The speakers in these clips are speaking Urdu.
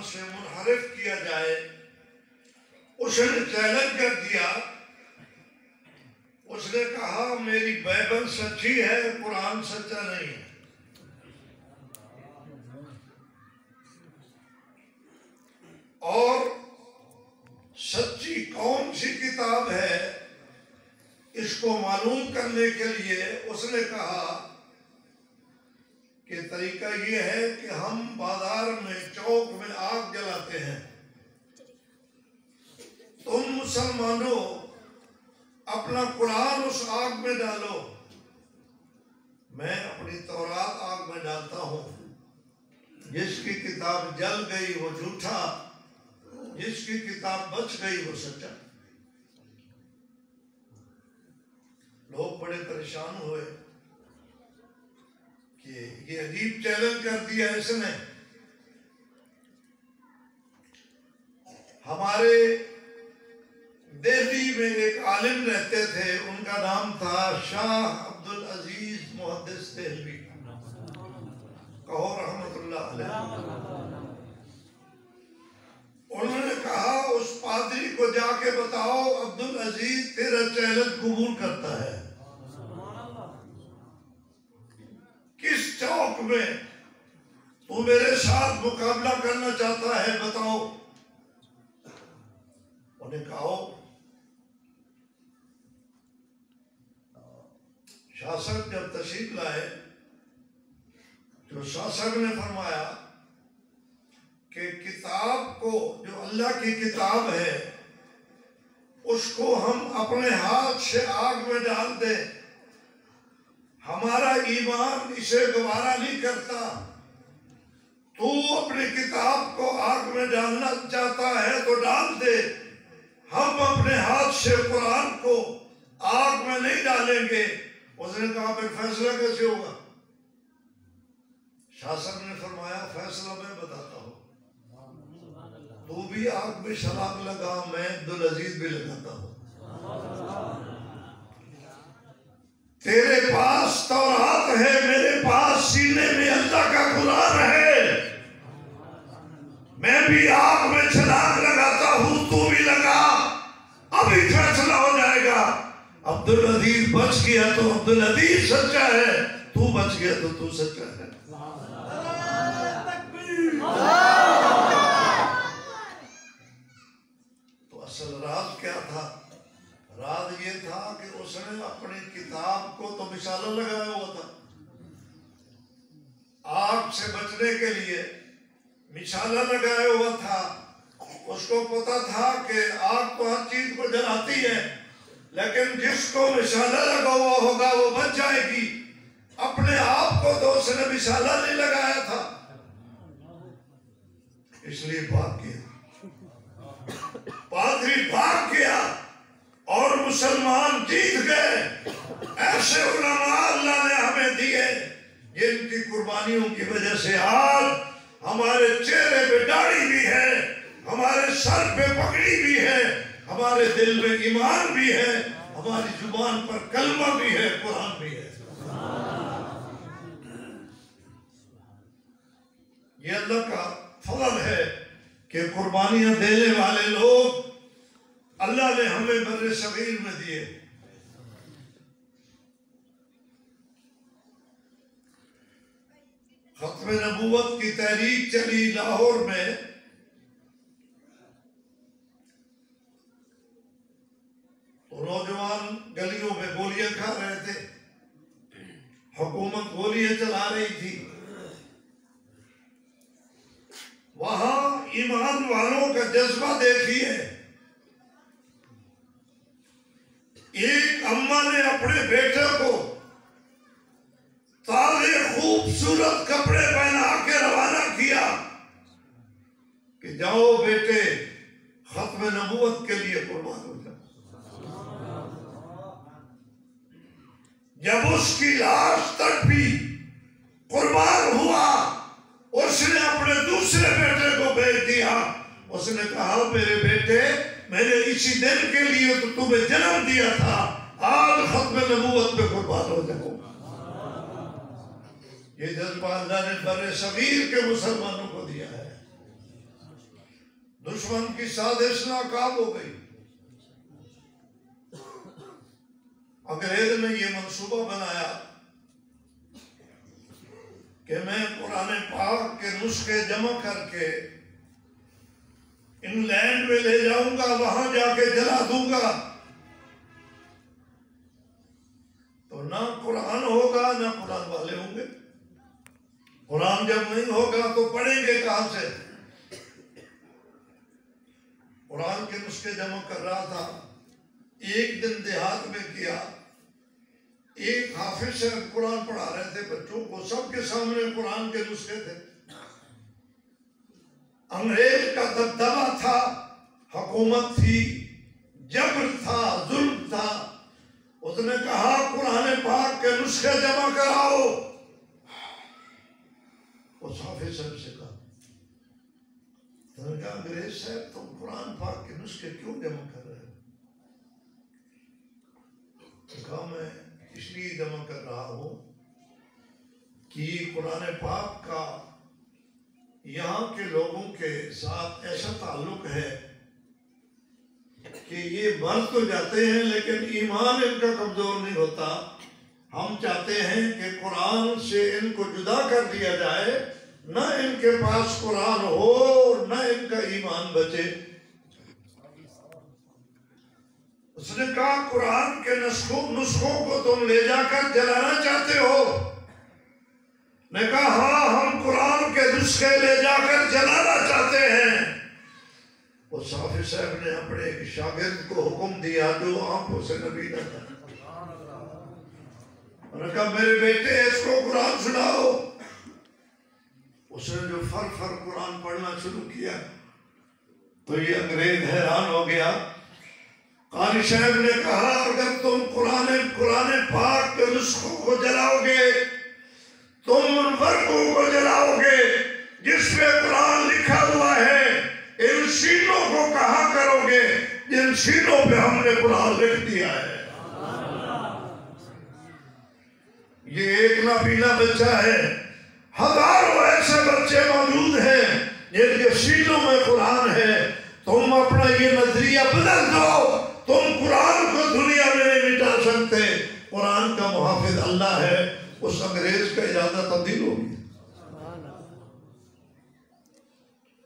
سے منحرف کیا جائے، اس نے چیلنج کر دیا. اس نے کہا میری بائبل سچی ہے، قرآن سچا نہیں ہے. اور سچی کون سی کتاب ہے اس کو معلوم کرنے کے لیے اس نے کہا کہ طریقہ یہ ہے کہ ہم بازار میں چوک میں آگ جلاتے ہیں، تم مسلمانوں اپنا قرآن اس آگ میں ڈالو، میں اپنی تورات آگ میں ڈالتا ہوں. جس کی کتاب جل گئی وہ جھوٹا، جس کی کتاب بچ گئی وہ سچا. لوگ بڑے پریشان ہوئے کہ یہ عجیب چیلنج کر دیا اس نے. ہمارے دہلی میں ایک عالم رہتے تھے، ان کا نام تھا شاہ عبدالعزیز محدث دہلوی، کہو رحمت اللہ علیہ. انہوں نے کہا اس پادری کو جا کے بتاؤ عبدالعزیز تیرا چیلنج قبول کرتا ہے. کس چوک میں تو میرے ساتھ مقابلہ کرنا چاہتا ہے بتاؤ. انہیں کہا شاہ صاحب جب تشریف لائے تو شاہ صاحب نے فرمایا کہ کتاب کو، جو اللہ کی کتاب ہے، اس کو ہم اپنے ہاتھ سے آگ میں ڈال دیں، ہمارا ایمان اسے گوارا نہیں کرتا. تو اپنی کتاب کو آگ میں ڈالنا چاہتا ہے تو ڈال دے، ہم اپنے ہاتھ سے قرآن کو آگ میں نہیں ڈالیں گے. اس نے کہا پھر فیصلہ کیسے ہوگا؟ شاہ صاحب نے فرمایا فیصلہ میں بتاتا ہوں، تو بھی آگ میں شراب لگا، میں عبدالعزیز بھی لگاتا ہوں. تیرے پاس تورات ہے، میرے پاس سینے میں اللہ کا قرآن ہے. میں بھی آگ میں چھلانگ لگاتا ہوں، تو بھی لگا، ابھی فیصلہ ہو جائے گا. عبدالعزیز بچ گیا تو عبدالعزیز سچا ہے، تو بچ گیا تو تو سچا ہے. تو اصل راز کیا تھا؟ راز یہ تھا کہ اس نے اپنی کتاب کو تو مشالہ لگایا ہوا تھا، آگ سے بچنے کے لیے مشالہ لگایا ہوا تھا. اس کو پتا تھا کہ آگ تو ہر چیز کو جلاتی ہے، لیکن جس کو مشالہ لگا ہوا ہوگا وہ بچ جائے گی. اپنے آپ کو تو اس نے مشالہ نہیں لگایا تھا، اس لیے بھاگ گیا. پادری بھاگ گیا اور مسلمان جیت گئے. ایسے علماء اللہ نے ہمیں دیے جن کی قربانیوں کی وجہ سے آج ہمارے چہرے پہ داڑھی بھی ہے، ہمارے سر پہ پگڑی بھی ہے، ہمارے دل میں ایمان بھی ہے، ہماری زبان پر کلمہ بھی ہے، قرآن بھی ہے. یہ اللہ کا فضل ہے کہ قربانیاں دینے والے لوگ اللہ نے ہمیں بر صغیر میں دیے. ختم نبوت کی تحریک چلی لاہور میں، تو نوجوان گلیوں میں گولیاں کھا رہے تھے، حکومت گولیاں چلا رہی تھی. وہاں ایمان والوں کا جذبہ دیکھیے. ایک اماں نے اپنے بیٹے کو تازے خوبصورت کپڑے پہنا کے روانہ کیا کہ جاؤ بیٹے ختم نبوت کے لیے قربان ہو جاؤ. جب اس کی لاش تڑپی، قربان ہوا، اس نے اپنے دوسرے بیٹے کو بھیج دیا. اس نے کہا میرے بیٹے، میں نے اسی دن کے لیے تو تمہیں جنم دیا تھا، آج ختم نبوت پہ قربان ہو جاؤ. یہ جذبہ اللہ نے بر صغیر کے مسلمانوں کو دیا ہے. دشمن کی سازش ناکام ہو گئی. انگریز نے یہ منصوبہ بنایا کہ میں قرآن پاک کے نسخے جمع کر کے انگلینڈ میں لے جاؤں گا، وہاں جا کے جلا دوں گا. تو نہ قرآن ہوگا نہ قرآن والے ہوں گے. قرآن جب نہیں ہوگا تو پڑھیں گے کہاں سے؟ قرآن کے نسخے جمع کر رہا تھا. ایک دن دیہات میں کیا، ایک حافظ سے قرآن پڑھا رہے تھے بچوں کو، سب کے سامنے قرآن کے نسخے تھے. انگریز کا دبدبہ تھا، حکومت تھی، جبر تھا، ظلم تھا. اس نے کہا قرآن پاک کے نسخے جمع کراؤ. اس حافظ صاحب سے کہا، انگریز صاحب تم قرآن پاک کے نسخے کیوں جمع کر رہے ہو؟ کہا میں اس لیے جمع کر رہا ہوں کہ قرآن پاک کا یہاں کے لوگوں کے ساتھ ایسا تعلق ہے کہ یہ مر تو جاتے ہیں لیکن ایمان ان کا کمزور نہیں ہوتا. ہم چاہتے ہیں کہ قرآن سے ان کو جدا کر دیا جائے، نہ ان کے پاس قرآن ہو نہ ان کا ایمان بچے. اس نے کہا قرآن کے نسخوں کو تم لے جا کر جلانا چاہتے ہو؟ نے کہا ہاں، ہم قرآن کے نسخے لے جا کر جلانا چاہتے ہیں. اس حافظ صاحب نے اپنے ایک شاگرد کو حکم دیا جو آنکھوں سے نبی نہ تھا. انہوں نے کہا میرے بیٹے اس کو قرآن سناؤ. اس نے جو فر قرآن پڑھنا شروع کیا تو یہ انگریز حیران ہو گیا. قاری صاحب نے کہا اگر تم قرآن پاک کے نسخوں کو جلاؤ گے، تم ان ورقوں کو جلاؤ گے جس میں قرآن لکھا ہوا ہے، ان سینوں کو کہاں کرو گے جن سینوں پہ ہم نے قرآن لکھ دیا ہے. یہ ایک نابینا بچہ ہے، ہزاروں ایسے بچے موجود ہیں جن کے سینوں میں قرآن ہے. تم اپنا یہ نظریہ بدل دو. تم قرآن کو دنیا میں نہیں مٹا سکتے. قرآن کا محافظ اللہ ہے. اس انگریز کا ارادہ تبدیل ہو گیا.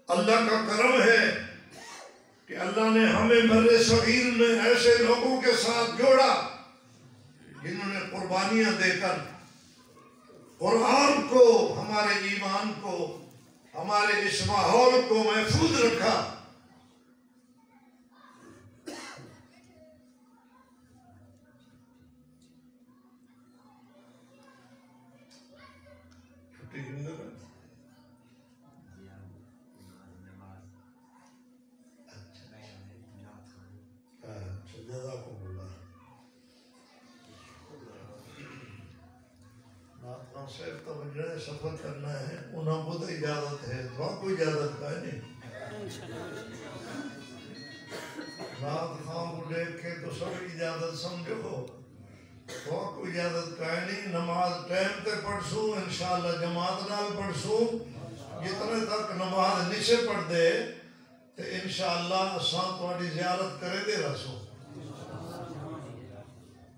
اللہ کا کرم ہے کہ اللہ نے ہمیں بر صغیر میں ایسے لوگوں کے ساتھ جوڑا جنہوں نے قربانیاں دے کر قرآن کو، ہمارے ایمان کو، ہمارے اس ماحول کو محفوظ رکھا. سفر کرنا ہے انہوں کو تو اجازت ہے، تو آپ کو اجازت کا ہے نہیں. رات خواہ کو دیکھ کے تو سب اجازت سمجھو، تو آپ کو اجازت کا ہے نہیں. نماز ٹائم تے پڑھ سو انشاءاللہ جماعت نال پڑھ سو. جتنے تک نماز نیچے پڑھ دے تو انشاءاللہ اساں تمہاری زیارت کرے دے رسو.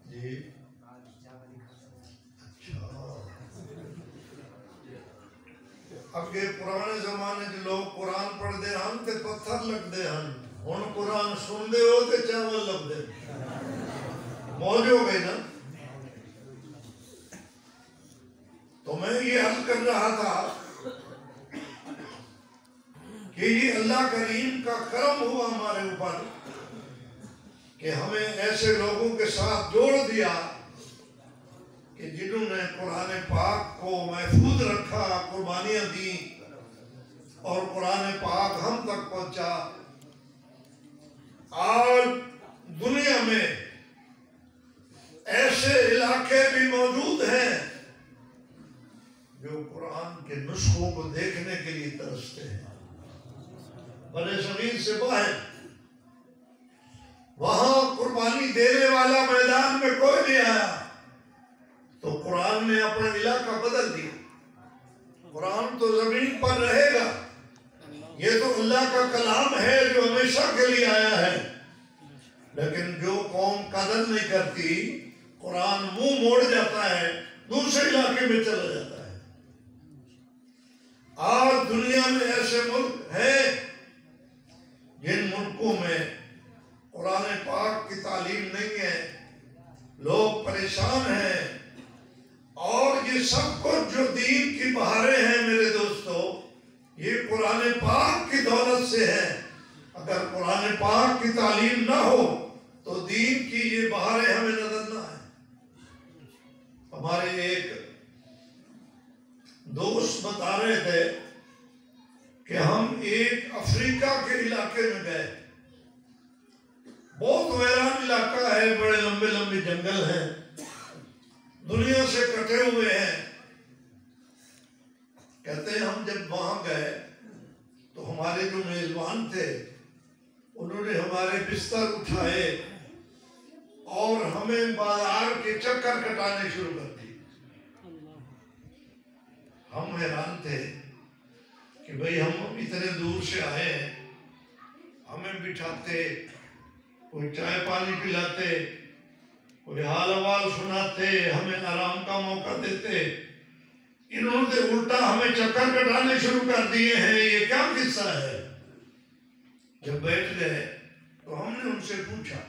جی اگے پرانے زمانے جو لوگ قرآن پڑھ دے ہن تے پتھر لگ دے ہن. ہن قرآن سن دے ہو تے چاول لگ دے. موج ہو گئی نا. تو میں یہ عرض کر رہا تھا کہ یہ اللہ کریم کا کرم ہوا ہمارے اوپر کہ ہمیں ایسے لوگوں کے ساتھ جوڑ دیا کہ جنہوں نے قرآن پاک کو محفوظ رکھا، قربانیاں دی اور قرآن پاک ہم تک پہنچا. آج دنیا میں ایسے علاقے بھی موجود ہیں جو قرآن کے نسخوں کو دیکھنے کے لیے ترستے ہیں. بر صغیر سے باہر وہاں قربانی دینے والا میدان میں کوئی نہیں آیا تو قرآن نے اپنا علاقہ بدل دیا. قرآن تو زمین پر رہے گا یہ تو اللہ کا کلام ہے جو ہمیشہ کے لیے آیا ہے، لیکن جو قوم قدر نہیں کرتی، قرآن منہ موڑ جاتا ہے، دوسرے علاقے میں چلا جاتا ہے۔ آج دنیا میں ایسے ملک ہیں جن ملکوں میں قرآن پاک کی تعلیم نہیں ہے، لوگ پریشان ہیں، اور یہ سب کچھ جو دین کی بہاریں ہیں میرے دوستو، یہ قرآن پاک کی دولت سے ہے۔ اگر قرآن پاک کی تعلیم نہ ہو تو دین کی یہ بہاریں ہمیں نظر نہ آئیں۔ ہمارے ایک دوست بتا رہے تھے کہ ہم ایک افریقہ کے علاقے میں گئے، بہت ویران علاقہ ہے، بڑے لمبے لمبے جنگل ہیں، دنیا سے کٹے ہوئے ہیں۔ کہتے ہیں ہم جب وہاں گئے تو ہمارے جو میزبان تھے انہوں نے ہمارے بستر اٹھائے اور ہمیں بازار کے چکر کٹانے شروع کر دی۔ ہم حیران تھے کہ بھئی ہم اتنے دور سے آئے ہیں، ہمیں بٹھاتے، کوئی چائے پانی پلاتے، کوئی حال احوال سناتے، ہمیں آرام کا موقع دیتے، انہوں نے الٹا ہمیں چکر کٹانے شروع کر دیے ہیں، یہ کیا قصہ ہے؟ جب بیٹھ گئے تو ہم نے ان سے پوچھا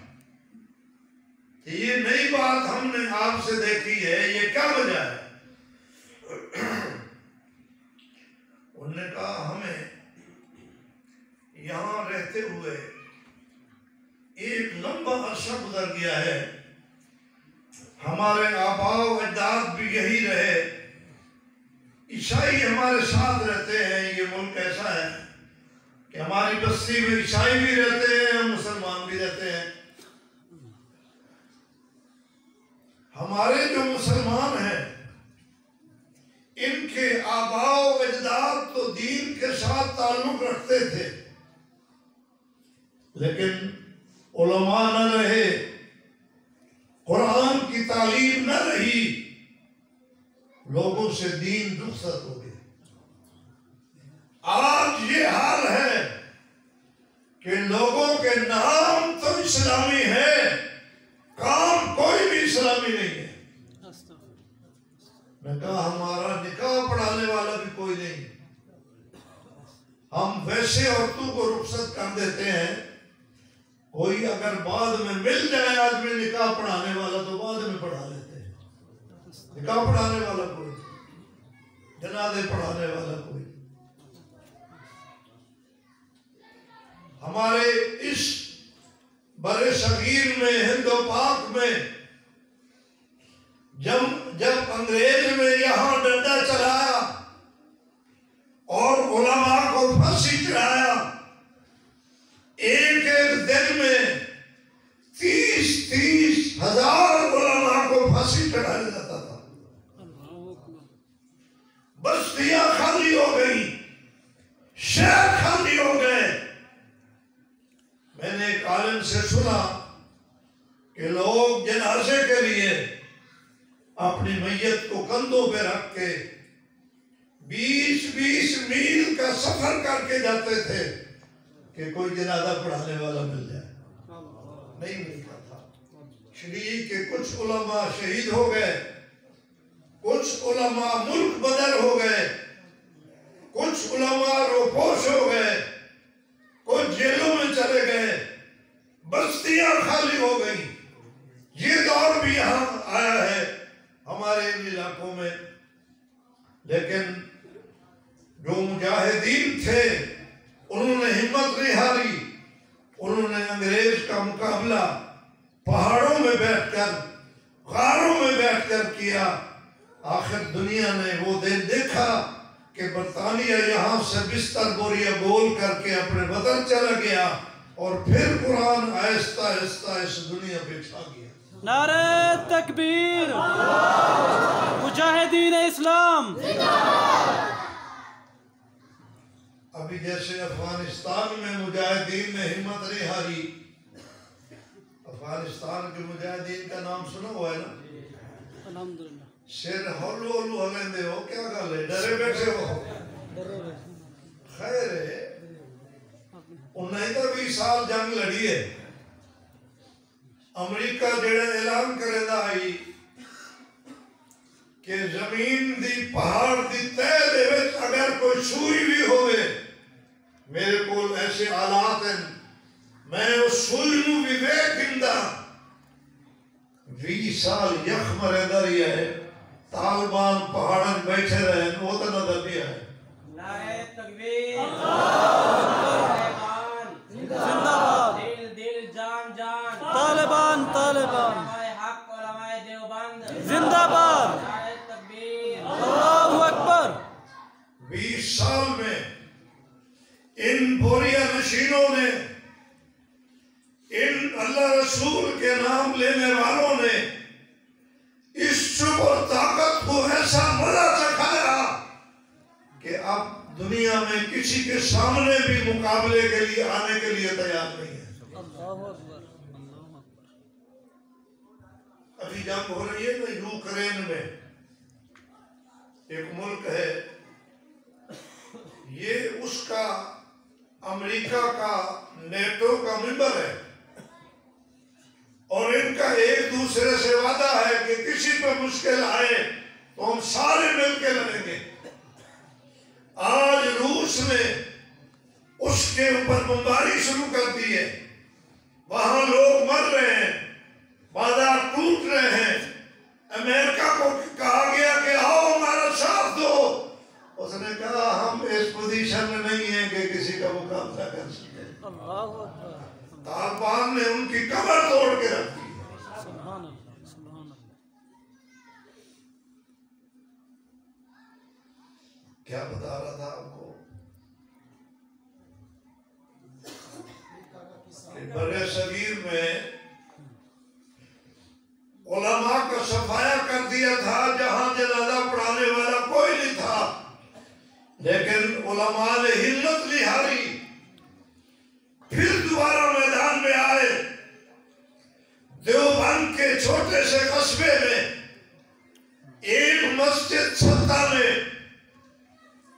کہ یہ نئی بات ہم نے آپ سے دیکھی ہے، یہ کیا وجہ ہے؟ انہوں نے کہا ہمیں یہاں رہتے ہوئے ایک لمبا عرصہ گزر گیا ہے، ہمارے آباء و اجداد بھی یہی رہے، عیسائی ہمارے ساتھ رہتے ہیں، یہ ملک ایسا ہے کہ ہماری بستی میں عیسائی بھی رہتے ہیں، مسلمان بھی رہتے ہیں۔ ہمارے جو مسلمان ہیں ان کے آباء و اجداد تو دین کے ساتھ تعلق رکھتے تھے، لیکن علماء نہ رہے، قرآن کی تعلیم نہ رہی، لوگوں سے دین رخصت ہو گئے۔ آج یہ حال ہے کہ لوگوں کے نام تو اسلامی ہے، کام کوئی بھی اسلامی نہیں ہے۔ میں کہا ہمارا نکاح پڑھانے والا بھی کوئی نہیں، ہم ویسے عورتوں کو رخصت کر دیتے ہیں، کوئی اگر بعد میں مل جائے آدمی نکاح پڑھانے والا تو بعد میں پڑھا لیتے ہیں، نکاح پڑھانے والا کوئی، جنازے پڑھانے والا کوئی۔ ہمارے اس برے صغیر میں، ہند و پاک میں جب انگریز میں یہاں ڈنڈا چلایا اور علماء کو پھانسی چڑھایا، ایک ایک دن میں 30 ہزار علماء کو پھانسی چڑھایا جاتا تھا، بستیاں خالی ہو گئی، شہر خالی ہو گئے۔ میں نے ایک عالم سے سنا کہ لوگ جنازے کے لیے اپنی میت کو کندھوں پہ رکھ کے 20 میل کا سفر کر کے جاتے تھے کہ کوئی جنازہ پڑھانے والا مل جائے، نہیں ملتا تھا۔ شریک کے کچھ علماء شہید ہو گئے، کچھ علماء ملک بدر ہو گئے، کچھ علماء روپوش ہو گئے، کچھ جیلوں میں چلے گئے، بستیاں خالی ہو گئی۔ یہ دور بھی یہاں آیا ہے ہمارے ان علاقوں میں، لیکن جو مجاہدین تھے انہوں نے ہمت نہیں ہاری، انہوں نے انگریز کا مقابلہ پہاڑوں میں بیٹھ کر، غاروں میں بیٹھ کر کیا۔ آخر دنیا نے وہ دن دیکھا کہ برطانیہ یہاں سے بستر بوریاں بول کر کے اپنے وطن چلا گیا، اور پھر قرآن آہستہ آہستہ اس دنیا پہ چھا گیا۔ نعرہ تکبیر، مجاہدین اسلام۔ ابھی جیسے افغانستان میں مجاہدین نے ہمت نہیں ہاری، افغانستان کے مجاہدین کا نام سنا ہوا ہے نا؟ الحمدللہ۔ سر ہلو ہلو ہلندے ہو، کیا گل ہے، ڈرے بیٹھے ہو؟ خیر ہے، 19 سال جنگ لڑی ہے. امریکہ جڑا اعلان کرے دا آئی کہ زمین دی پہاڑ دی تہ دے وچ اگر کوئی سوئی بھی ہوئے، میرے کول ایسے آلات ہیں، میں اس سوئی نو بھی ویکھندا. 20 سال یخ مرے دا رہی ہے، طالبان پہاڑن بیٹھے رہے، وہ تو نظر نہیں آئے. نعرہ تکبیر، زندہ باد. دل دل جان جان، طالبان طالبان علماء حق، علماء دیوبند، زندہ باد. نعرہ تکبیر، اللہ اکبر. 20 سال میں ان بوریا نشینوں نے، ان اللہ رسول کے نام لینے والوں نے اس چپ اور طاقت کو ایسا مزہ چکھایا کہ اب دنیا میں کسی کے سامنے بھی مقابلے کے لیے آنے کے لیے تیار نہیں ہے. اللہ اکبر. اللہ اکبر. ابھی جنگ ہو رہی ہے نا یوکرین میں، ایک ملک ہے، یہ اس کا امریکہ کا نیٹو کا ممبر ہے، اور ان کا ایک دوسرے سے وعدہ ہے کہ کسی پہ مشکل آئے تو ہم سارے مل کے لڑیں گے. آج روس نے اس کے اوپر بمباری شروع کر دی ہے، وہاں لوگ مر رہے ہیں، بازار ٹوٹ رہے ہیں. امریکہ کو کہا گیا کہ آؤ ہمارا ساتھ دو، اس نے کہا ہم اس پوزیشن میں نہیں ہیں کہ کسی کا مقابلہ کر سکیں. اللہ اکبر. طالبان نے ان کی کمر توڑ کے رکھ دی. سبحان اللہ. سبحان اللہ. کیا بتا رہا تھا آپ کو کہ برے صغیر میں علماء کا صفایا کر دیا تھا، جہاں جنازہ پڑھانے والا کوئی نہیں تھا، لیکن علماء نے ہمت نہیں ہاری، پھر دوبارہ میدان میں آئے. دیوبند کے چھوٹے سے قصبے میں ایک مسجد چھتا میں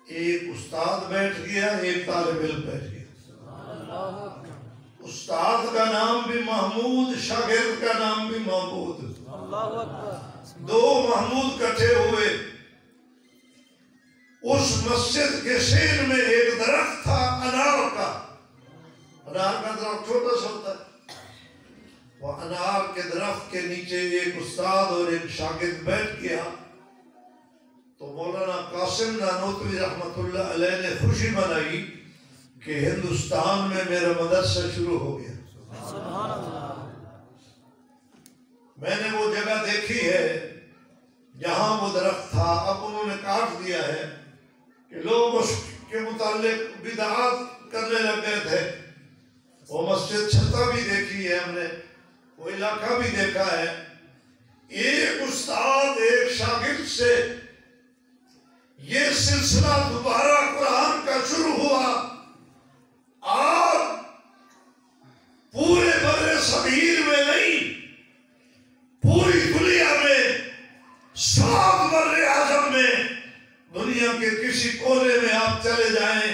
ایک استاد بیٹھ گیا، ایک طالب علم بیٹھ گیا. استاد کا نام بھی محمود، شاگرد کا نام بھی محمود. اللہ اکبر. 2 محمود کٹھے ہوئے. اس مسجد کے سین میں ایک درخت تھا انار کا. انار کا درخت چھوٹا سا ہوتا ہے. وہ انار کے درخت کے نیچے ایک استاد اور ایک شاگرد بیٹھ گیا. تو مولانا قاسم نانوتوی رحمت اللہ علیہ نے خوشی منائی کہ ہندوستان میں میرا مدرسہ شروع ہو گیا. سبحان اللہ. میں نے وہ جگہ دیکھی ہے جہاں وہ درخت تھا، اب انہوں نے کاٹ دیا ہے کہ لوگ اس کے متعلق بدعات کرنے لگ گئے تھے. وہ مسجد چھتا بھی دیکھی ہے ہم نے، وہ علاقہ بھی دیکھا ہے. ایک استاد ایک شاگرد سے یہ سلسلہ دوبارہ قرآن کا شروع ہوا. آپ پورے برے صغیر میں نہیں، پوری دنیا میں 7 برے اعظم میں، دنیا کے کسی کونے میں آپ چلے جائیں،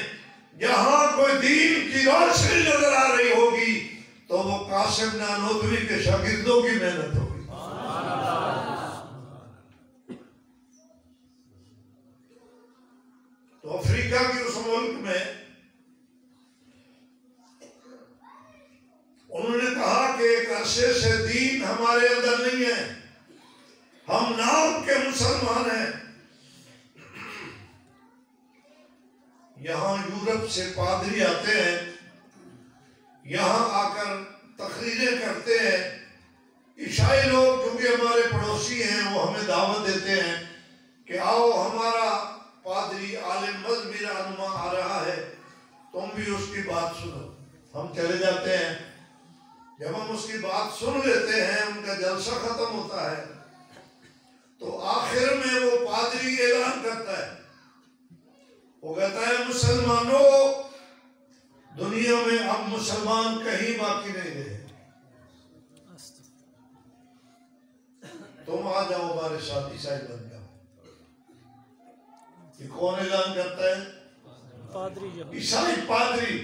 جہاں کوئی دین کی روشنی نظر آ رہی ہوگی تو وہ قاسم نانوتوی کے شاگردوں کی محنت ہوگی. تو افریقہ کی اس ملک میں انہوں نے کہا کہ ایک عرصے سے دین ہمارے اندر نہیں ہے، ہم نام کے مسلمان ہیں. یہاں یورپ سے پادری آتے ہیں، یہاں آ کر تقریریں کرتے ہیں. عیسائی لوگ کیونکہ ہمارے پڑوسی ہیں وہ ہمیں دعوت دیتے ہیں کہ آؤ ہمارا پادری عالم مذہبی رہنما آ رہا ہے، تم بھی اس کی بات سنو. ہم چلے جاتے ہیں. جب ہم اس کی بات سن لیتے ہیں، ان کا جلسہ ختم ہوتا ہے، تو آخر میں وہ پادری اعلان کرتا ہے، وہ کہتا ہے مسلمانوں، دنیا میں اب مسلمان کہیں باقی نہیں رہے، تم آ جاؤ ہمارے ساتھ عیسائی بن جاؤ. یہ کون اعلان کرتا ہے؟ پادری. عیسائی پادری.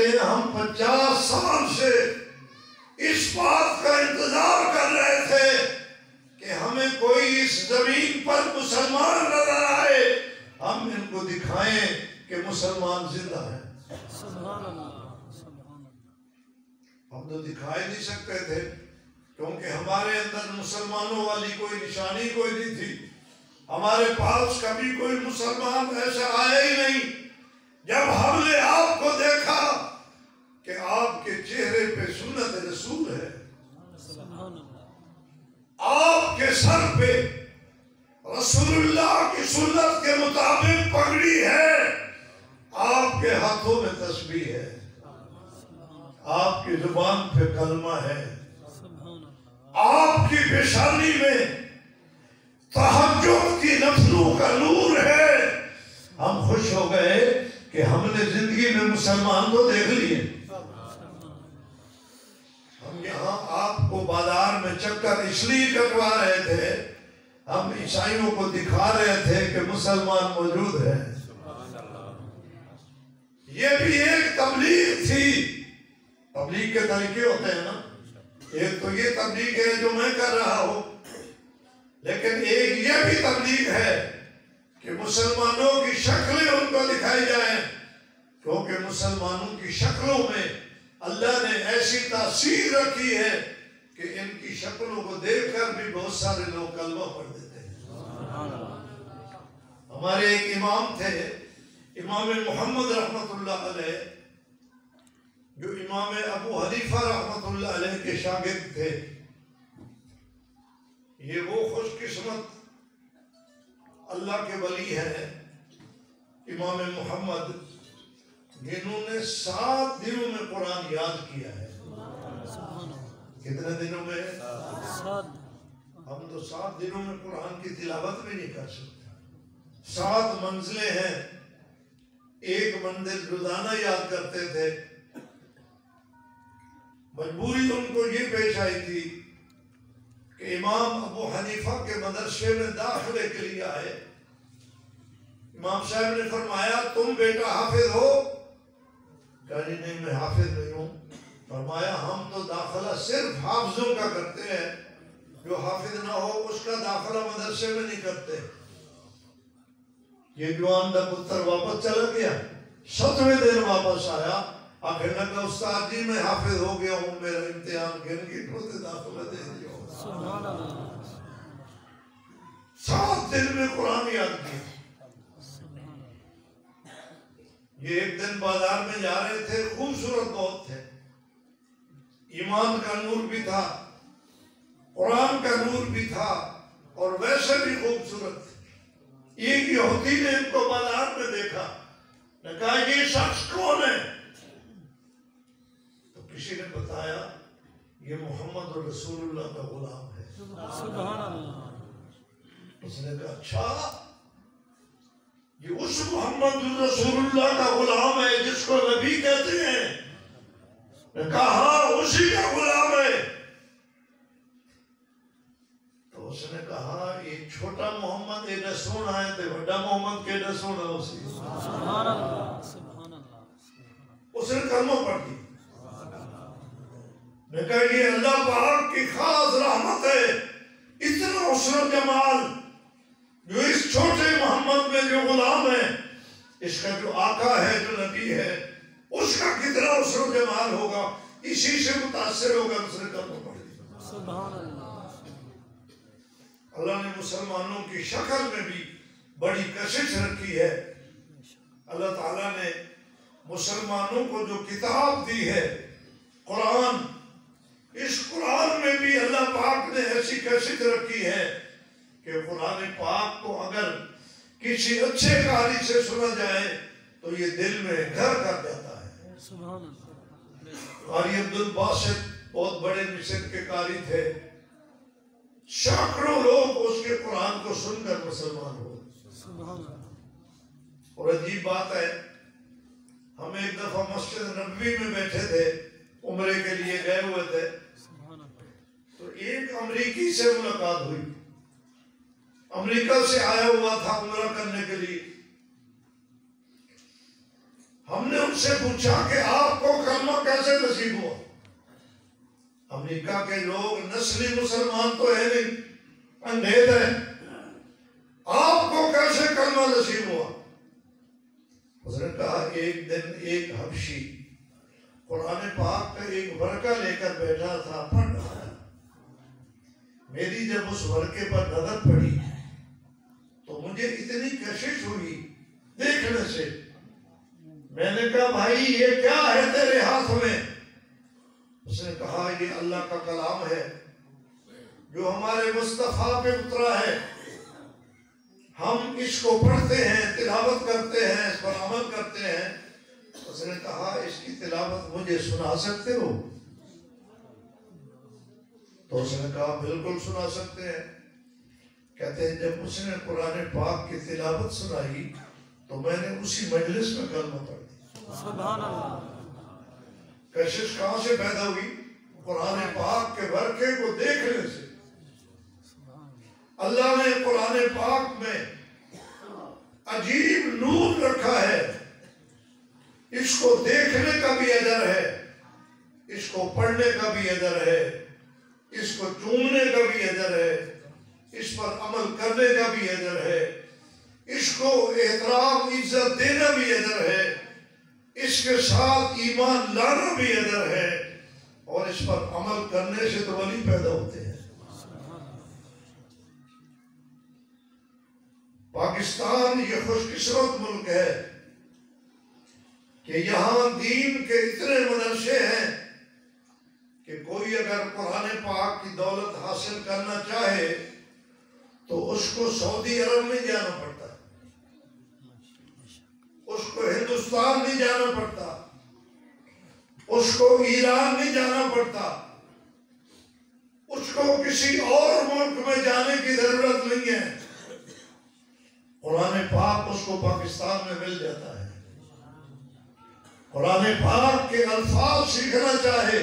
کہتے ہیں ہم 50 سال سے اس بات کا انتظار کر رہے تھے کہ ہمیں کوئی اس زمین پر مسلمان نظر آئے، ہم ان کو دکھائیں کہ مسلمان زندہ ہیں۔ سبحان اللہ، سبحان اللہ۔ ہم تو دکھائی نہیں سکتے تھے کیونکہ ہمارے اندر مسلمانوں والی کوئی نشانی کوئی نہیں تھی، ہمارے پاس کبھی کوئی مسلمان ایسا آیا ہی نہیں۔ جب ہم نے آپ کو دیکھا کہ آپ کے چہرے پہ سنت رسول ہے، سبحان اللہ، آپ کے سر پہ رسول اللہ کی سنت کے مطابق پگڑی ہے، آپ کے ہاتھوں میں تسبیح ہے، آپ کی زبان پہ کلمہ ہے، سبحان اللہ، آپ کی پیشانی میں تہجد کی نفلوں کا نور ہے۔ ہم خوش ہو گئے کہ ہم نے زندگی میں مسلمان تو دیکھ لیے۔ ہم یہاں آپ کو بازار میں چکر اس لیے کٹوا رہے تھے، ہم عیسائیوں کو دکھا رہے تھے کہ مسلمان موجود ہے۔ یہ بھی ایک تبلیغ تھی۔ تبلیغ کے طریقے ہوتے ہیں نا، ایک تو یہ تبلیغ ہے جو میں کر رہا ہوں، لیکن ایک یہ بھی تبلیغ ہے کہ مسلمانوں کی شکلیں ان کو دکھائی جائیں، کیونکہ مسلمانوں کی شکلوں میں اللہ نے ایسی تاثیر رکھی ہے کہ ان کی شکلوں کو دیکھ کر بھی بہت سارے لوگ کلمہ پڑھ دیتے ہیں۔ ہمارے ایک امام تھے، امام محمد رحمت اللہ علیہ، جو امام ابو حنیفہ رحمت اللہ علیہ کے شاگرد تھے۔ یہ وہ خوش قسمت اللہ کے ولی ہیں امام محمد، جنہوں نے 7 دنوں میں قرآن یاد کیا ہے۔ کتنے دنوں میں؟ 7۔ ہم تو 7 دنوں میں قرآن کی تلاوت بھی نہیں کر سکتے۔ 7 منزلیں ہیں، ایک منزل روزانہ یاد کرتے تھے۔ مجبوری ان کو یہ پیش آئی تھی کہ امام ابو حنیفہ کے مدرسے میں داخلے کے لیے آئے۔ امام صاحب نے فرمایا تم بیٹا حافظ ہو؟ کہا جی نہیں میں حافظ نہیں ہوں۔ فرمایا ہم تو داخلہ صرف حافظوں کا کرتے ہیں، جو حافظ نہ ہو اس کا داخلہ مدرسے میں نہیں کرتے۔ یہ جوان دا پتر واپس چلا گیا، 7ویں دن واپس آیا، آخر لگا استاد جی میں حافظ ہو گیا ہوں، میرا امتحان گن گی ٹھوتے داخلہ دے دیا۔ سبحان اللہ، 7 دن میں قرآن یاد کیا۔ یہ ایک دن بازار میں جا رہے تھے، خوبصورت بہت تھے، ایمان کا نور بھی تھا، قرآن کا نور بھی تھا، اور ویسے بھی خوبصورت تھے۔ ایک یہودی نے ان کو بازار میں دیکھا، نے کہا یہ شخص کون ہے؟ تو کسی نے بتایا یہ محمد رسول اللہ کا غلام ہے۔ سبحان اللہ، اس نے کہا اچھا یہ اس محمد رسول اللہ کا غلام ہے جس کو نبی کہتے ہیں؟ نے کہا ہاں اسی کا غلام ہے۔ تو اس نے کہا یہ چھوٹا محمد ایڈا سونا ہے تو بڑا محمد کیڈا سونا اسی۔ سبحان اللہ، سبحان اللہ، اس نے کلمہ پڑھ دی۔ نے کہا یہ اللہ پاک کی خاص رحمت ہے، اتنا حسن و جمال جو اس چھوٹے محمد میں جو غلام ہے، اس کا جو آقا ہے جو نبی ہے اس کا کتنا حسن و جمال ہوگا، اسی سے متاثر ہوگا، اس نے کلمہ پڑھ دی۔ سبحان اللہ، اللہ نے مسلمانوں کی شکل میں بھی بڑی کشش رکھی ہے۔ اللہ تعالیٰ نے مسلمانوں کو جو کتاب دی ہے قرآن، اس قرآن میں بھی اللہ پاک نے ایسی کشش رکھی ہے کہ قرآن پاک کو اگر کسی اچھے قاری سے سنا جائے تو یہ دل میں گھر کر جاتا ہے۔ سبحان اللہ، قاری عبد الباسط بہت بڑے مصر کے قاری تھے، سینکڑوں لوگ اس کے قرآن کو سن کر مسلمان ہوئے۔ سبحان اللہ، اور عجیب بات ہے، ہم ایک دفعہ مسجد نبوی میں بیٹھے تھے، عمرے کے لیے گئے ہوئے تھے، سبحان اللہ، تو ایک امریکی سے ملاقات ہوئی، امریکہ سے آیا ہوا تھا عمرہ کرنے کے لیے۔ ہم نے ان ان سے پوچھا کہ آپ کو کلمہ کیسے نصیب ہوا؟ امریکہ کے لوگ نسلی مسلمان تو ہے نہیں، اندھیر ہے، آپ کو کیسے کلمہ نصیب ہوا؟ اس نے کہا ایک دن ایک حبشی قرآن پاک کا ایک ورقہ لے کر بیٹھا تھا، پڑھ رہا ہے۔ میری جب اس ورقے پر نظر پڑی تو مجھے اتنی کشش ہوئی دیکھنے سے، میں نے کہا بھائی یہ کیا ہے تیرے ہاتھ میں؟ اس نے کہا یہ اللہ کا کلام ہے جو ہمارے مصطفیٰ پہ اترا ہے، ہم اس کو پڑھتے ہیں، تلاوت کرتے ہیں، اس پر عمل کرتے ہیں۔ اس نے کہا اس کی تلاوت مجھے سنا سکتے ہو؟ تو اس نے کہا بالکل سنا سکتے ہیں۔ کہتے ہیں جب اس نے قرآن پاک کی تلاوت سنائی تو میں نے اسی مجلس میں کلمہ پڑھ دیا۔ سبحان اللہ۔ کشش کہاں سے پیدا ہوئی؟ قرآن پاک کے ورقے کو دیکھنے سے۔ اللہ نے قرآن پاک میں عجیب نور رکھا ہے، اس کو دیکھنے کا بھی اجر ہے، اس کو پڑھنے کا بھی اجر ہے، اس کو چومنے کا بھی اجر ہے، اس پر عمل کرنے کا بھی اجر ہے، اس کو احترام عزت دینا بھی اجر ہے، اس کے ساتھ ایمان لانا بھی اجر ہے، اور اس پر عمل کرنے سے تو ولی پیدا ہوتے ہیں۔ پاکستان یہ خوش قسمت ملک ہے کہ یہاں دین کے اتنے مدرسے ہیں کہ کوئی اگر قرآن پاک کی دولت حاصل کرنا چاہے تو اس کو سعودی عرب نہیں جانا پڑتا، اس کو ہندوستان نہیں جانا پڑتا، اس کو ایران نہیں جانا پڑتا، اس کو کسی اور ملک میں جانے کی ضرورت نہیں ہے۔ قرآن پاک اس کو پاکستان میں مل جاتا ہے۔ قرآن پاک کے الفاظ سیکھنا چاہے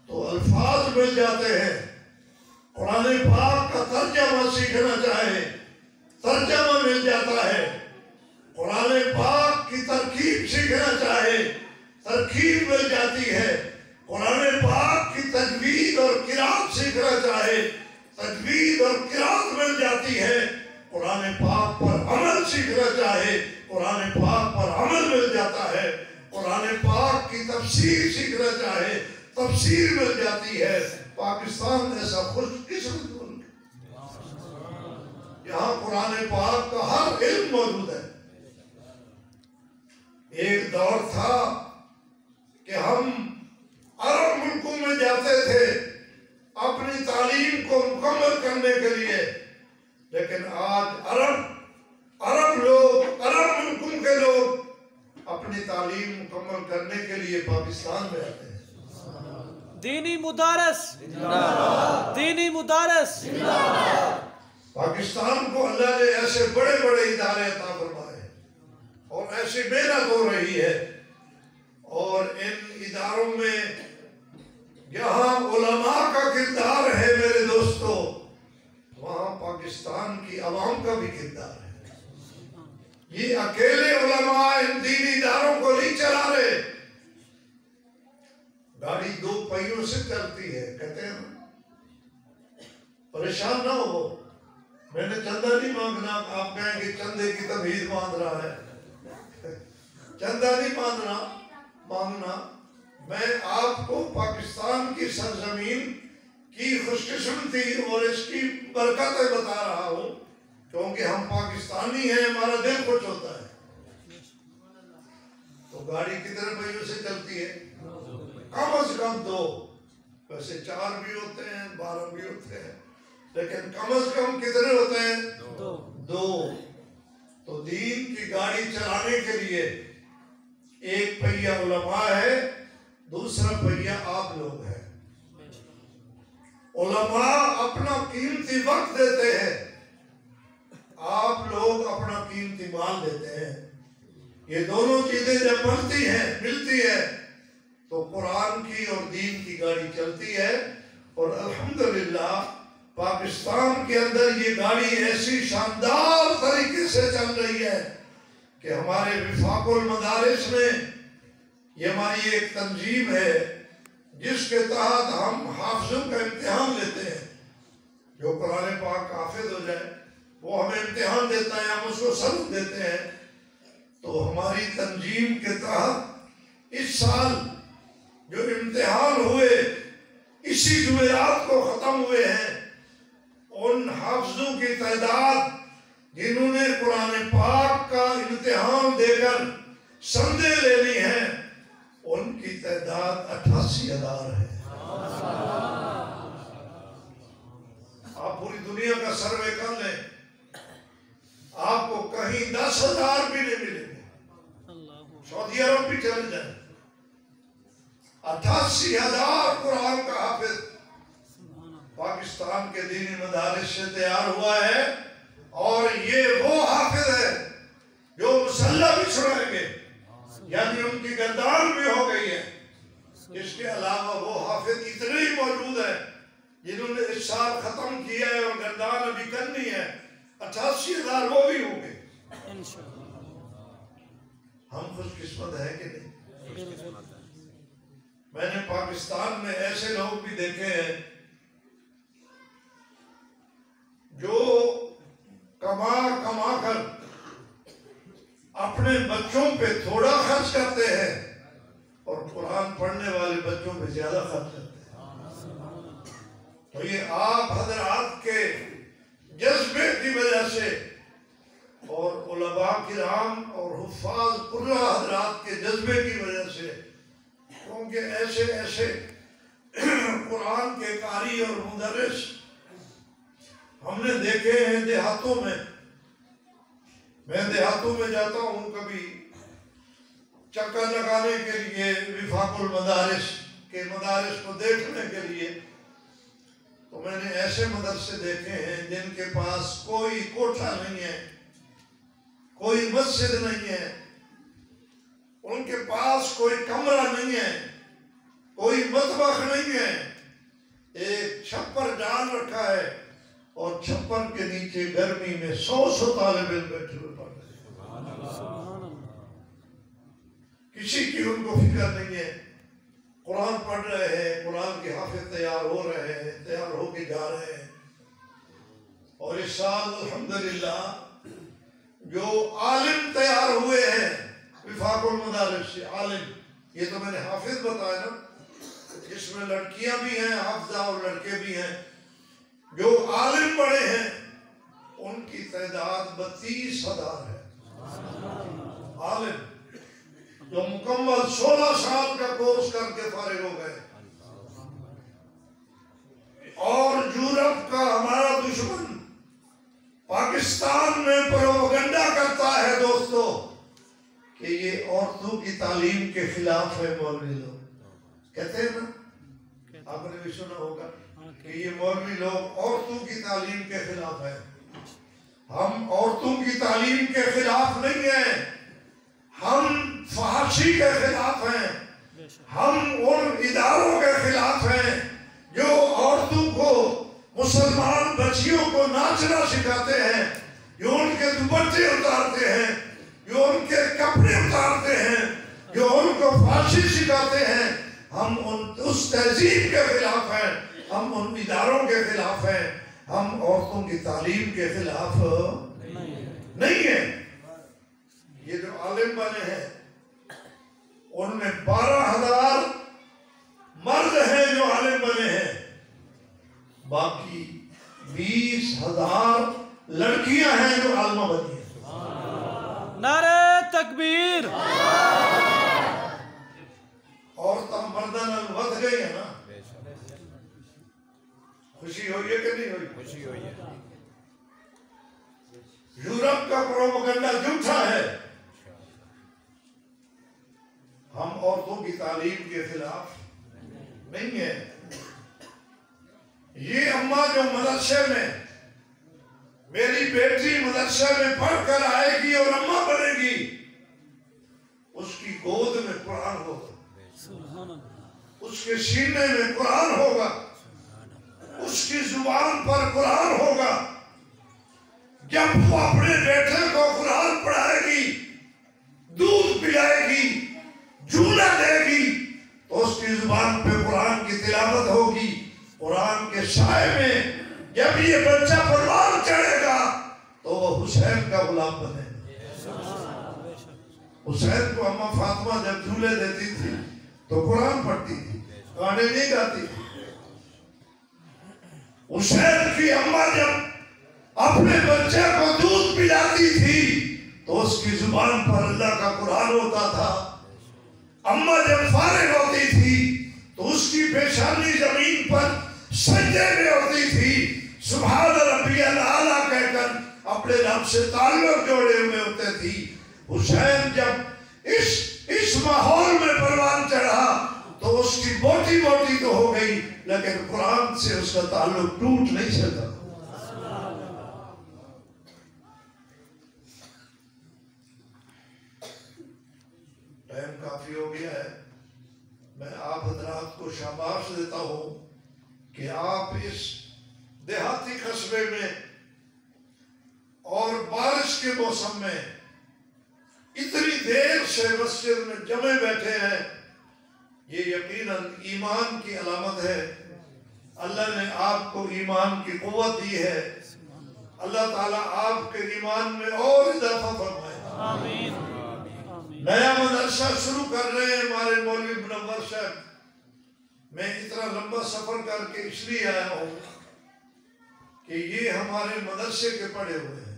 تو الفاظ مل جاتے ہیں، قرآن پاک کا ترجمہ سیکھنا چاہے ترجمہ مل جاتا ہے، قرآن پاک کی ترکیب سیکھنا چاہے ترکیب مل جاتی ہے، قرآن پاک کی تجوید اور قرات سیکھنا چاہے تجوید اور قرات مل جاتی ہے، قرآن پاک پر عمل سیکھنا چاہے قرآن پاک پر عمل مل جاتا ہے، قرآن پاک کی تفسیر سیکھنا چاہے تفسیر مل جاتی ہے۔ پاکستان ایسا خوش قسمت ملک ہے، یہاں قرآن پاک کا ہر علم موجود ہے۔ ایک دور تھا کہ ہم عرب ملکوں میں جاتے تھے اپنی تعلیم کو مکمل کرنے کے لیے، لیکن آج عرب ملکوں کے لوگ اپنی تعلیم مکمل کرنے کے لیے پاکستان میں آتے ہیں۔ دینی مدارس، دینی مدارس۔ پاکستان کو اللہ نے ایسے بڑے بڑے ادارے عطا فرمائے اور ایسی محنت ہو رہی ہے، اور ان اداروں میں جہاں علماء کا کردار ہے میرے دوستو، وہاں پاکستان کی عوام کا بھی کردار ہے۔ یہ اکیلے علماء ان دینی اداروں کو نہیں چلا رہے، گاڑی دو پہیوں سے چلتی ہے، کہتے ہیں پریشان نہ ہو، میں نے چندہ نہیں مانگنا، آپ کہیں کہ چندے کی تمہید مانگ رہا ہے، چندہ نہیں مانگنا، میں آپ کو پاکستان کی سرزمین کی خوش قسمتی اور اس کی برکتیں بتا رہا ہوں، کیونکہ ہم پاکستانی ہیں، ہمارا دل خوش ہوتا ہے۔ تو گاڑی کتنے پہیوں سے چلتی ہے؟ کم از کم دو، ویسے 4 بھی ہوتے ہیں 12 بھی ہوتے ہیں، لیکن کم از کم کتنے ہوتے ہیں؟ دو۔ تو دین کی گاڑی چلانے کے لیے ایک پہیہ علماء ہے، دوسرا پہیہ آپ لوگ ہیں۔ علماء اپنا قیمتی وقت دیتے ہیں، آپ لوگ اپنا قیمتی مال دیتے ہیں۔ یہ دونوں چیزیں جب ملتی ہے تو قرآن کی اور دین کی گاڑی چلتی ہے، اور الحمدللہ پاکستان کے اندر یہ گاڑی ایسی شاندار طریقے سے چل رہی ہے کہ ہمارے وفاق المدارس میں یہ ہماری ایک تنظیم ہے جس کے تحت ہم حافظوں کا امتحان لیتے ہیں. جو قرآن پاک کا حافظ ہو جائے وہ ہمیں امتحان دیتا ہے، ہم اس کو سبق دیتے ہیں. تو ہماری تنظیم کے تحت اس سال جو امتحان ہوئے اسی جمعرات کو ختم ہوئے ہیں، ان حافظوں کی تعداد جنہوں نے قرآن پاک کا امتحان دے کر سندیں لینی ہیں، ان کی تعداد 88,000 ہے. آپ پوری دنیا کا سروے کر لیں، آپ کو کہیں 10,000 بھی نہیں ملیں گے. سعودی عرب بھی چل جائیں، 88,000 قرآن کا حافظ پاکستان کے دینی مدارس سے تیار ہوا ہے. اور یہ وہ حافظ ہے جو مسلح بھی چھڑائیں گے، یعنی ان کی گردان بھی ہو گئی ہے. اس کے علاوہ وہ حافظ اتنے ہی موجود ہیں جنہوں نے اس سال ختم کیا ہے اور گردان ابھی کرنی ہے. 88,000 وہ بھی ہوں گے. ہم خوش قسمت ہیں کہ نہیں؟ میں نے پاکستان میں ایسے لوگ بھی دیکھے ہیں جو کما کر اپنے بچوں پہ تھوڑا خرچ کرتے ہیں اور قرآن پڑھنے والے بچوں پہ زیادہ خرچ کرتے ہیں. تو یہ آپ حضرات کے جذبے کی وجہ سے اور علماء کرام اور حفاظ قرآن حضرات کے جذبے کی وجہ سے، کیونکہ ایسے قرآن کے قاری اور مدرس ہم نے دیکھے ہیں دیہاتوں میں. میں دیہاتوں میں جاتا ہوں کبھی چکر لگانے کے لیے، وفاق المدارس کے مدارس کو دیکھنے کے لیے. تو میں نے ایسے مدرسے دیکھے ہیں جن کے پاس کوئی کوٹھا نہیں ہے، کوئی مسجد نہیں ہے، ان کے پاس کوئی کمرہ نہیں ہے، کوئی مطبخ نہیں ہے. ایک چھپر ڈال رکھا ہے اور چھپر کے نیچے گرمی میں 100 طالب علم بیٹھے ہوئے پڑھ رہے ہیں. کسی کی ان کو فکر نہیں ہے. قرآن پڑھ رہے ہیں، قرآن کے حافظ تیار ہو رہے ہیں، تیار ہو کے جا رہے ہیں. اور اس سال الحمدللہ جو عالم تیار ہوئے ہیں وفاق المدارس سے، عالم، یہ تو میں نے حافظ بتایا نا، اس میں لڑکیاں بھی ہیں حافظہ اور لڑکے بھی ہیں. جو عالم بڑے ہیں ان کی تعداد 32,000 ہے. عالم جو مکمل 16 سال کا کورس کر کے فارغ ہو گئے. اور یورپ کا ہمارا دشمن پاکستان میں پروپیگنڈا کرتا ہے دوستو کہ یہ عورتوں کی تعلیم کے خلاف ہے. مولوی لوگ کہتے ہیں نا، آپ نے بھی سنا ہوگا کہ یہ مولوی لوگ عورتوں کی تعلیم کے خلاف ہیں. ہم عورتوں کی تعلیم کے خلاف نہیں ہیں، ہم فحاشی کے خلاف ہیں. ہم ان اداروں کے خلاف ہیں جو عورتوں کو، مسلمان بچیوں کو ناچنا سکھاتے ہیں، جو ان کے دوپٹے اتارتے ہیں، جو ان کے کپڑے اتارتے ہیں، جو ان کو فحاشی سکھاتے ہیں. ہم اس تہذیب کے خلاف ہیں، ہم ان اداروں کے خلاف ہیں. ہم عورتوں کی تعلیم کے خلاف نہیں ہیں. یہ جو عالم بنے ہیں ان میں 12,000 مرد ہیں جو عالم بنے ہیں، باقی 20,000 لڑکیاں ہیں جو عالمہ بنی ہیں. نعرہ تکبیر. عورتیں مردان ود گئی ہیں نا. خوشی ہوئی ہے کہ نہیں ہوئی؟ خوشی ہوئی ہے. یورپ کا پروپیگنڈا جھوٹا ہے. ہم عورتوں کی تعلیم کے خلاف نہیں ہیں. یہ اماں جو مدرسے میں، میری بیٹی مدرسے میں پڑھ کر آئے گی اور اماں بنے گی، اس کی گود میں قرآن ہوگا، اس کے سینے میں قرآن ہوگا، اس کی زبان پر قرآن ہوگا. جب وہ اپنے بیٹے کو قرآن پڑھائے گی جب یہ بچہ پروان چڑھے گا تو وہ حسین کا غلام بنے گا۔ حسین کو اماں فاطمہ جب جھولے دیتی تھی تو قرآن پڑھتی تھی، گانے نہیں گاتی تھی۔ حسین کی اماں جب اپنے بچے کو دودھ پلاتی تھی تو اس کی زبان پر اللہ کا قرآن ہوتا تھا۔ اماں جب فارغ ہوتی تھی تو اس کی پیشانی زمین پر سجدے میں ہوتی تھی، سبحان ربی الاعلیٰ کہہ کر اپنے رب سے تعلق جوڑے ہوئے ہوتے تھی۔ حسین جب اس ماحول میں پروان چڑھا تو اس کی بوٹی بوٹی تو ہو گئی لیکن قرآن سے اس کا تعلق ٹوٹ نہیں سکا۔ ٹائم کافی ہو گیا ہے، میں آپ حضرات کو شاباش دیتا ہوں کہ آپ اس دیہاتی قصبے میں اور بارش کے موسم میں اتنی دیر سے مسجد میں جمع بیٹھے ہیں، یہ یقیناً ایمان کی علامت ہے۔ اللہ نے آپ کو ایمان کی قوت دی ہے، اللہ تعالیٰ آپ کے ایمان میں اور اضافہ فرمائے۔ آمین۔ نیا مدرسہ شروع کر رہے ہیں ہمارے مولوی منور صاحب۔ میں اتنا لمبا سفر کر کے اس لیے آیا ہوں کہ یہ ہمارے مدرسے کے پڑھے ہوئے ہیں۔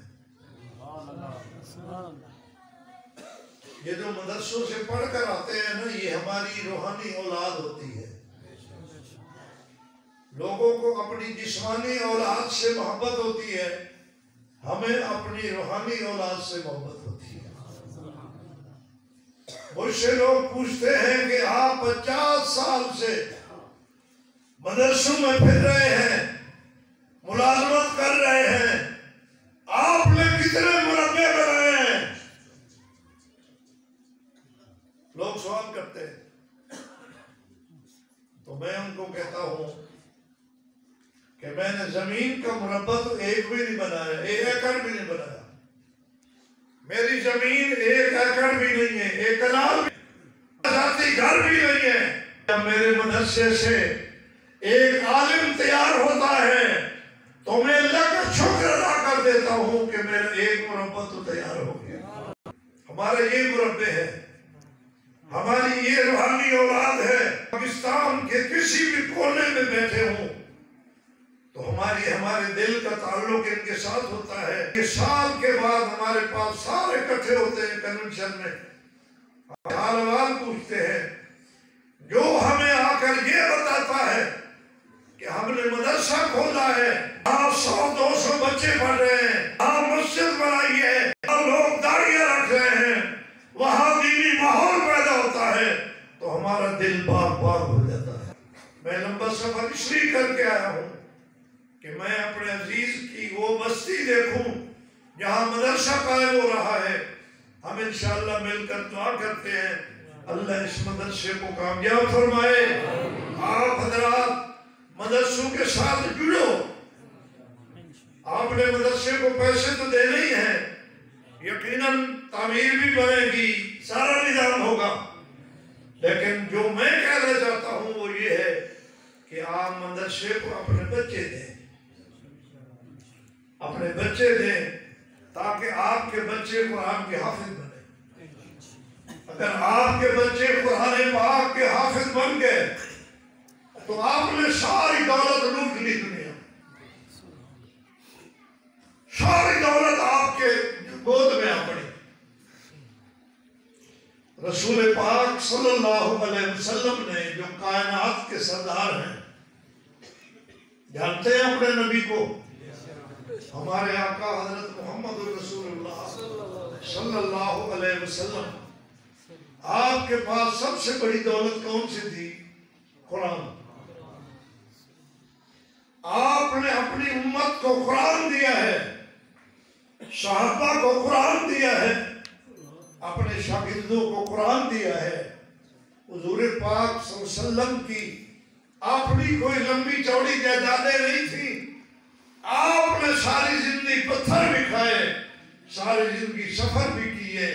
یہ جو مدرسوں سے پڑھ کر آتے ہیں نا، یہ ہماری روحانی اولاد ہوتی ہے۔ لوگوں کو اپنی جسمانی اولاد سے محبت ہوتی ہے، ہمیں اپنی روحانی اولاد سے محبت ہوتی ہے۔ مجھ سے لوگ پوچھتے ہیں کہ آپ 50 سال سے مدرسوں میں پھر رہے ہیں، ملازمت کر رہے ہیں، آپ نے کتنے مربع بنائے ہیں؟ لوگ سوال کرتے ہیں تو میں ان کو کہتا ہوں کہ میں نے زمین کا مربع تو ایک بھی نہیں بنایا، 1 ایکڑ بھی نہیں بنایا۔ میری زمین 1 ایکڑ بھی نہیں ہے، 1 کنال بھی، ذاتی گھر بھی نہیں ہے۔ جب میرے مدرسے سے ایک عالم تیار ہوتا ہے تو میں اللہ کا شکر ادا کر دیتا ہوں کہ میرا 1 مربع تو تیار ہو گیا۔ ہمارا یہ مربع ہے، ہماری یہ روحانی اولاد ہے۔ پاکستان کے کسی بھی کونے میں بیٹھے ہوں تو ہمارے دل کا تعلق ان کے ساتھ ہوتا ہے۔ کہ سال کے بعد ہمارے پاس سارے اکٹھے ہوتے ہیں کنونشن میں، حال احوال پوچھتے ہیں، جو ہمیں آ کر یہ بتاتا ہے کہ ہم نے مدرسہ کھولا ہے، آپ 100-200 بچے پڑھ رہے ہیں، آپ مسجد بنائی ہے، آپ لوگ داڑیاں رکھ رہے ہیں، وہاں دینی ماحول پیدا ہوتا ہے تو ہمارا دل باغ باغ ہو جاتا ہے۔ میں لمبا سفر اس لیے کر کے آیا ہوں کہ میں اپنے عزیز کی وہ بستی دیکھوں جہاں مدرسہ قائم ہو رہا ہے۔ ہم انشاءاللہ مل کر دعا کرتے ہیں اللہ اس مدرسے کو کامیاب فرمائے۔ آپ حضرات مدرسوں کے ساتھ جڑو، آپ نے مدرسے کو پیسے تو دینے ہی ہیں، یقیناً تعمیر بھی بنے گی، سارا نظام ہوگا، لیکن جو میں کہنا چاہتا ہوں وہ یہ ہے کہ آپ مدرسے کو اپنے بچے دیں، اپنے بچے دیں تاکہ آپ کے بچے قرآن کے حافظ بنے۔ اگر آپ کے بچے قرآن پاک کے حافظ بن گئے تو آپ نے ساری دولت لوٹ لی دنیا، ساری دولت آپ کے گود میں آ پڑی۔ رسول پاک صلی اللہ علیہ وسلم نے جو کائنات کے سردار ہیں، جانتے ہیں اپنے نبی کو؟ ہمارے آقا حضرت محمد رسول اللہ صلی اللہ علیہ وسلم، آپ کے پاس سب سے بڑی دولت کون سی تھی؟ قرآن۔ آپ نے اپنی امت کو قرآن دیا ہے، صحابہ کو قرآن دیا ہے، اپنے شاگردوں کو قرآن دیا ہے۔ حضور پاک صلی اللہ علیہ وسلم کی اپنی کوئی لمبی چوڑی جائیدادیں نہیں تھی، آپ نے ساری زندگی پتھر بھی کھائے، ساری زندگی سفر بھی کیے،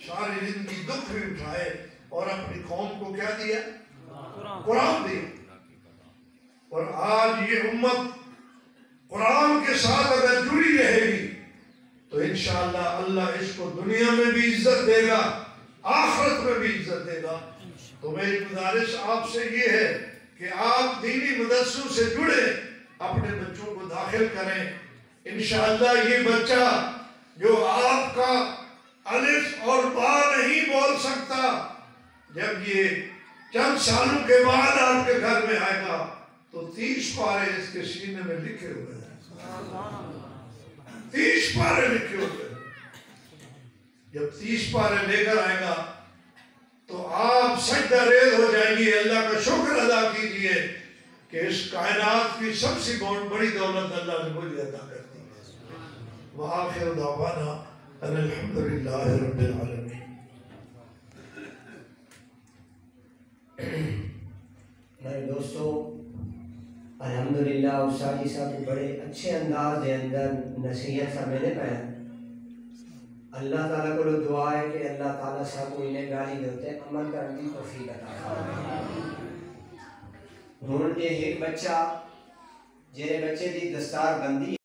ساری زندگی دکھ بھی اٹھائے، اور اپنی قوم کو کیا دیا؟ قرآن دیا۔ اور آج یہ امت قرآن کے ساتھ اگر جڑی رہے گی تو انشاءاللہ اللہ اس کو دنیا میں بھی عزت دے گا، آخرت میں بھی عزت دے گا۔ تو میری گزارش آپ سے یہ ہے کہ آپ دینی مدرسوں سے جڑے، اپنے بچوں کو داخل کریں۔ انشاءاللہ یہ بچہ جو آپ کا الف اور با نہیں بول سکتا، جب یہ چند سالوں کے بعد آپ کے گھر میں آئے گا تو 30 پارے اس کے سینے میں لکھے ہوئے ہیں، 30 پارے لکھے ہوئے ہیں۔ جب 30 پارے لے کر آئے گا تو آپ سجدہ ریز ہو جائیں گی، اللہ کا شکر ادا کیجئے کہ اس کائنات کی سب سے بڑی دولت اللہ نے مجھے عطا کر دی ہے۔ وآخر دعوانا ان الحمدللہ رب العالمین۔ میرے دوستو، الحمدللہ استاد جی صاحب بڑے اچھے انداز دے اندر نصیحت سا میں نے پایا۔ اللہ تعالیٰ کو دعا ہے کہ اللہ تعالیٰ صاحب کو انہیں گالی دیتے عمل کرنے کی توفیق عطا فرمائے۔ ہن یہ ایک بچہ جہے بچے دی دستار بندی